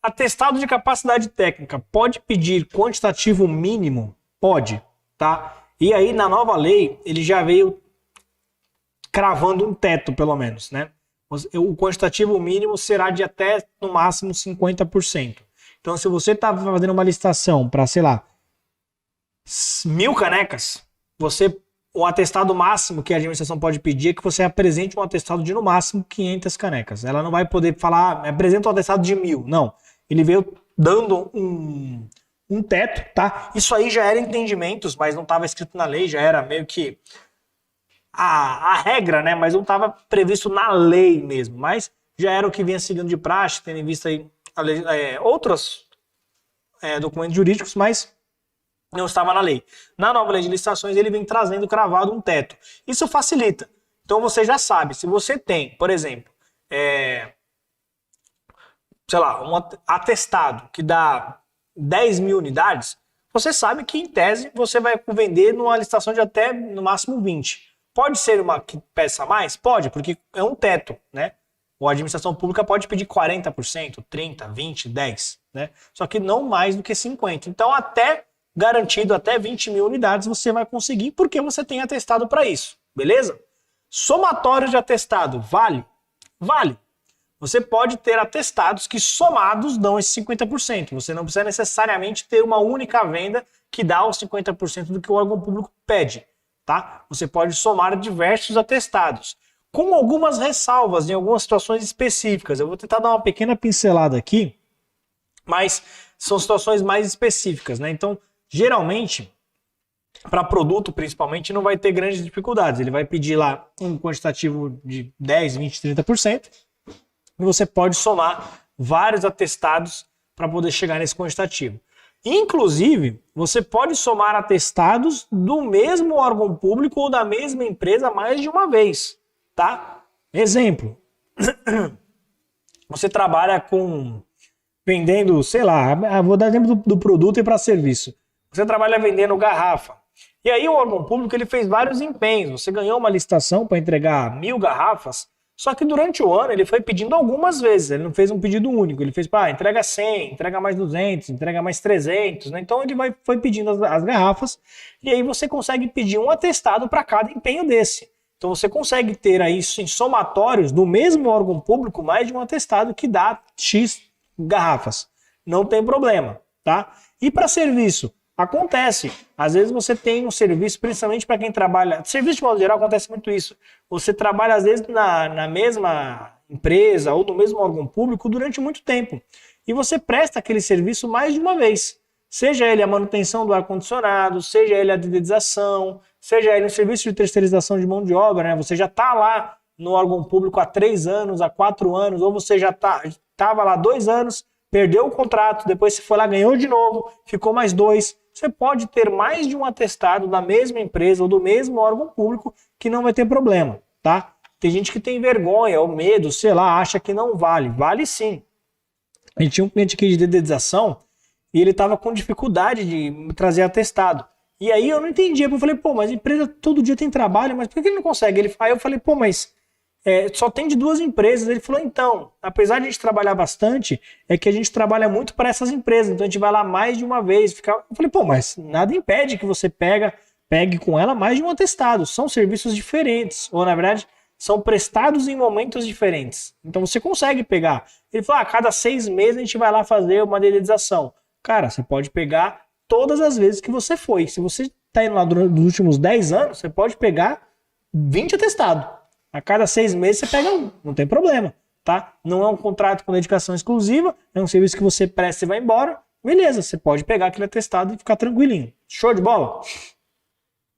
Atestado de capacidade técnica pode pedir quantitativo mínimo? Pode, tá? E aí na nova lei ele já veio cravando um teto, pelo menos, né? O quantitativo mínimo será de até, no máximo, 50%. Então, se você está fazendo uma licitação para, sei lá, 1.000 canecas, o atestado máximo que a administração pode pedir é que você apresente um atestado de, no máximo, 500 canecas. Ela não vai poder falar, apresenta um atestado de 1.000. Não. Ele veio dando um teto, tá? Isso aí já era entendimentos, mas não estava escrito na lei, já era meio que a regra, né? Mas não estava previsto na lei mesmo. Mas já era o que vinha seguindo de praxe, tendo em vista aí outros documentos jurídicos, mas não estava na lei. Na nova lei de licitações, ele vem trazendo cravado um teto. Isso facilita. Então você já sabe, se você tem, por exemplo, sei lá, um atestado que dá 10.000 unidades, você sabe que, em tese, você vai vender numa licitação de até, no máximo, 20. Pode ser uma que peça a mais? Pode, porque é um teto, né? A administração pública pode pedir 40%, 30%, 20%, 10%, né? Só que não mais do que 50%. Então, garantido até 20.000 unidades você vai conseguir, porque você tem atestado para isso, beleza? Somatório de atestado, vale? Vale. Você pode ter atestados que somados dão esse 50%. Você não precisa necessariamente ter uma única venda que dá os 50% do que o órgão público pede, tá? Você pode somar diversos atestados, com algumas ressalvas em algumas situações específicas. Eu vou tentar dar uma pequena pincelada aqui, mas são situações mais específicas, né? Então, geralmente, para produto principalmente, não vai ter grandes dificuldades. Ele vai pedir lá um quantitativo de 10, 20, 30%, e você pode somar vários atestados para poder chegar nesse quantitativo. Inclusive, você pode somar atestados do mesmo órgão público ou da mesma empresa mais de uma vez, tá? Exemplo, você trabalha vendendo, sei lá, vou dar exemplo do produto e para serviço. Você trabalha vendendo garrafa. E aí o órgão público ele fez vários empenhos. Você ganhou uma licitação para entregar 1.000 garrafas, só que durante o ano ele foi pedindo algumas vezes. Ele não fez um pedido único. Ele fez, entrega 100, entrega mais 200, entrega mais 300. Né? Então ele foi pedindo as garrafas e aí você consegue pedir um atestado para cada empenho desse. Então você consegue ter aí em somatórios do mesmo órgão público mais de um atestado que dá X garrafas. Não tem problema, tá? E para serviço? Acontece. Às vezes você tem um serviço, principalmente para quem trabalha... Serviço de modo geral acontece muito isso. Você trabalha às vezes na mesma empresa ou no mesmo órgão público durante muito tempo. E você presta aquele serviço mais de uma vez. Seja ele a manutenção do ar-condicionado, seja ele a dedetização, seja ele um serviço de terceirização de mão de obra, né? Você já está lá no órgão público há 3 anos, há 4 anos, ou você já estava lá 2 anos, perdeu o contrato, depois você foi lá, ganhou de novo, ficou mais 2. Você pode ter mais de um atestado da mesma empresa ou do mesmo órgão público que não vai ter problema, tá? Tem gente que tem vergonha ou medo, sei lá, acha que não vale. Vale sim. A gente tinha um cliente aqui de dedetização e ele estava com dificuldade de trazer atestado. E aí eu não entendia, eu falei, mas a empresa todo dia tem trabalho, mas por que ele não consegue? Aí eu falei, mas só tem de 2 empresas. Ele falou, então, apesar de a gente trabalhar bastante, é que a gente trabalha muito para essas empresas, então a gente vai lá mais de uma vez. Eu falei, mas nada impede que você pegue com ela mais de um atestado. São serviços diferentes, ou na verdade, são prestados em momentos diferentes. Então você consegue pegar. Ele falou, a cada 6 meses a gente vai lá fazer uma dedetização. Cara, você pode pegar todas as vezes que você foi. Se você está indo lá nos últimos 10 anos, você pode pegar 20 atestados. A cada 6 meses você pega um, não tem problema, tá? Não é um contrato com dedicação exclusiva, é um serviço que você presta e vai embora, beleza, você pode pegar aquele atestado e ficar tranquilinho. Show de bola?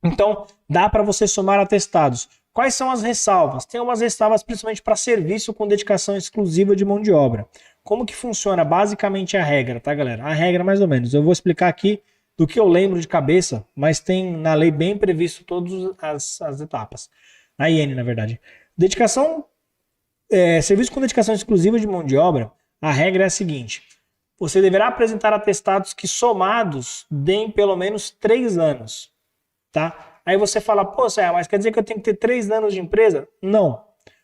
Então, dá para você somar atestados. Quais são as ressalvas? Tem umas ressalvas principalmente para serviço com dedicação exclusiva de mão de obra. Como que funciona basicamente a regra, tá, galera? A regra mais ou menos. Eu vou explicar aqui do que eu lembro de cabeça, mas tem na lei bem previsto todas as etapas. Na IN, na verdade. Serviço com dedicação exclusiva de mão de obra, a regra é a seguinte. Você deverá apresentar atestados que somados deem pelo menos 3 anos. Tá? Aí você fala, mas quer dizer que eu tenho que ter 3 anos de empresa? Não.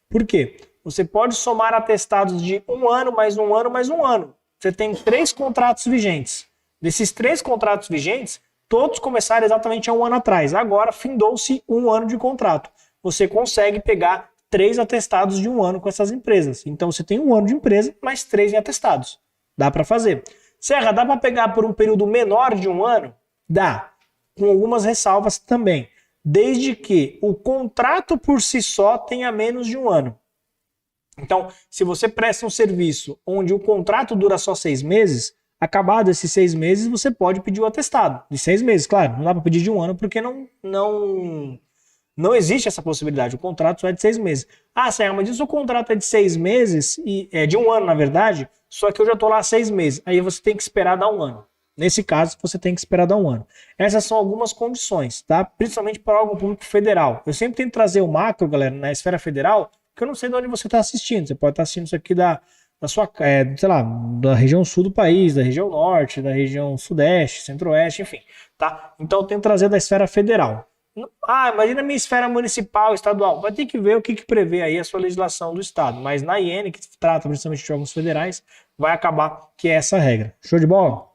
Por quê? Você pode somar atestados de 1 ano, mais 1 ano, mais 1 ano. você tem 3 contratos vigentes. Desses 3 contratos vigentes, todos começaram exatamente há um ano atrás. Agora, findou-se um ano de contrato. Você consegue pegar 3 atestados de um ano com essas empresas. Então, você tem um ano de empresa, mais 3 em atestados. Dá para fazer. Serra, dá para pegar por um período menor de um ano? Dá. Com algumas ressalvas também. Desde que o contrato por si só tenha menos de um ano. Então, se você presta um serviço onde o contrato dura só 6 meses, acabado esses 6 meses, você pode pedir o atestado. De 6 meses, claro. Não dá para pedir de um ano, porque não existe essa possibilidade. O contrato só é de 6 meses. Ah, Serra, mas isso o contrato é de 6 meses, e é de um ano, na verdade, só que eu já estou lá há 6 meses. Aí você tem que esperar dar um ano. Nesse caso, você tem que esperar dar um ano. Essas são algumas condições, tá? Principalmente para órgão público federal. Eu sempre tento trazer o macro, galera, na esfera federal, porque eu não sei de onde você está assistindo. Você pode estar assistindo isso aqui da sua, sei lá, da região sul do país, da região norte, da região sudeste, centro-oeste, enfim, tá? Então eu tento trazer da esfera federal. Ah, imagina a minha esfera municipal, estadual. Vai ter que ver o que prevê aí a sua legislação do estado. Mas na IN, que trata principalmente de órgãos federais, vai acabar que é essa regra. Show de bola?